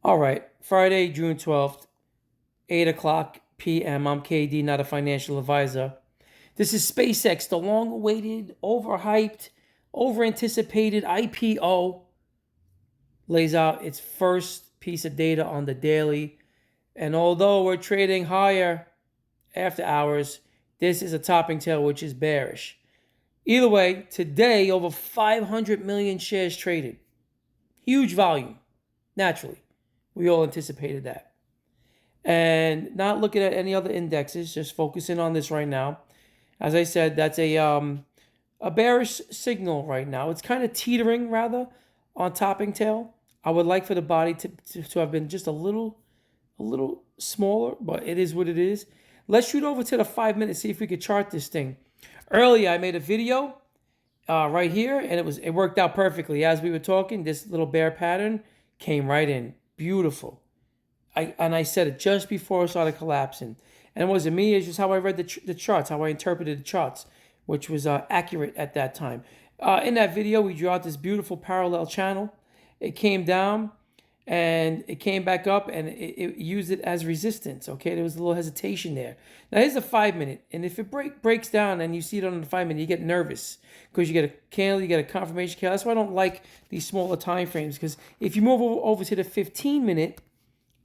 All right, Friday, June 12th, 8 o'clock p.m. I'm KD, not a financial advisor. This is SpaceX, the long awaited, overhyped, over anticipated IPO, lays out its first piece of data on the daily. And although we're trading higher after hours, this is a topping tail, which is bearish. Either way, today, over 500 million shares traded. Huge volume, naturally. We all anticipated that. And not looking at any other indexes, just focusing on this right now. As I said, that's a bearish signal right now. It's kind of teetering, rather, on topping tail. I would like for the body to have been just a little smaller, but it is what it is. Let's shoot over to the 5 minutes, see if we could chart this thing. Earlier, I made a video right here, and it worked out perfectly. As we were talking, this little bear pattern came right in. Beautiful. I said it just before it started collapsing. And it wasn't me, it's just how I read the charts, how I interpreted the charts, which was accurate at that time. In that video, we drew out this beautiful parallel channel. It came down, and it came back up, and it used it as resistance, okay? There was a little hesitation there. Now, here's the 5 minute, and if it breaks down and you see it on the 5 minute, you get nervous because you get a candle, you get a confirmation candle. That's why I don't like these smaller time frames, because if you move over to the 15 minute,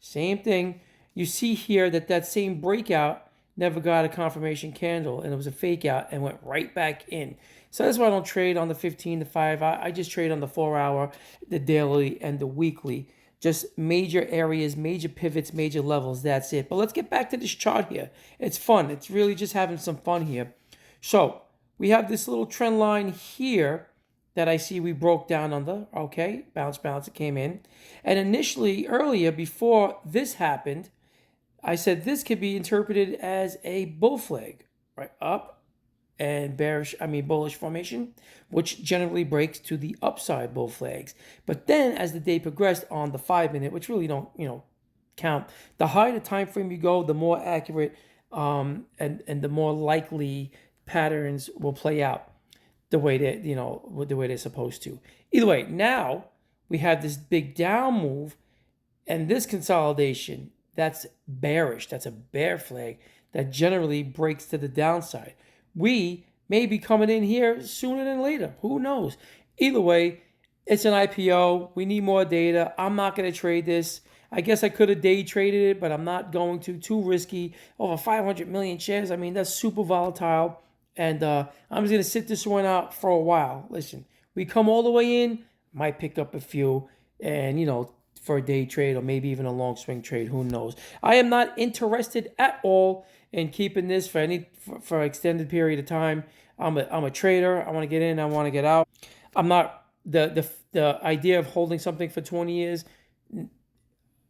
same thing. You see here that same breakout never got a confirmation candle, and it was a fake out and went right back in. So that's why I don't trade on the 15 to 5. I just trade on the 4 hour, the daily, and the weekly. Just major areas, major pivots, major levels. That's it. But let's get back to this chart here. It's fun. It's really just having some fun here. So we have this little trend line here that I see we broke down under, okay, bounce, it came in. And initially, earlier, before this happened, I said this could be interpreted as a bull flag, right, up and bullish formation, which generally breaks to the upside bull flags. But then as the day progressed on the 5 minute, which really don't, count, the higher the time frame you go, the more accurate and the more likely patterns will play out the way that, the way they're supposed to. Either way, now we have this big down move, and this consolidation, that's bearish. That's a bear flag that generally breaks to the downside. We may be coming in here sooner than later. Who knows? Either way, it's an IPO. We need more data. I'm not going to trade this. I guess I could have day traded it, but I'm not going to. Too risky. Over 500 million shares. I mean, that's super volatile. And I'm just going to sit this one out for a while. Listen, we come all the way in, might pick up a few, and, for a day trade or maybe even a long swing trade. Who knows? I am not interested at all in keeping this for an extended period of time. I'm a trader. I want to get in. I want to get out. I'm not the idea of holding something for 20 years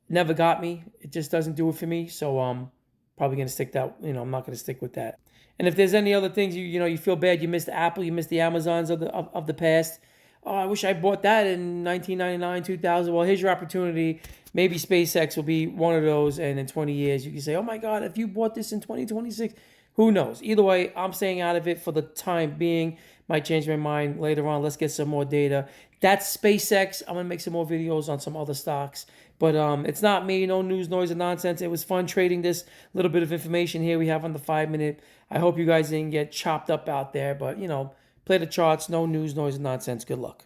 never got me. It just doesn't do it for me. So probably going to stick that. I'm not going to stick with that. And if there's any other things you feel bad, you missed Apple, you missed the Amazons of the past. Oh, I wish I bought that in 1999, 2000. Well, here's your opportunity. Maybe SpaceX will be one of those, and in 20 years you can say, oh my God, if you bought this in 2026, who knows? Either way, I'm staying out of it for the time being. Might change my mind later on. Let's get some more data. That's SpaceX. I'm going to make some more videos on some other stocks. But it's not me, no news, noise, and nonsense. It was fun trading this little bit of information here we have on the 5 minute. I hope you guys didn't get chopped up out there. But, play the charts, no news, noise, and nonsense. Good luck.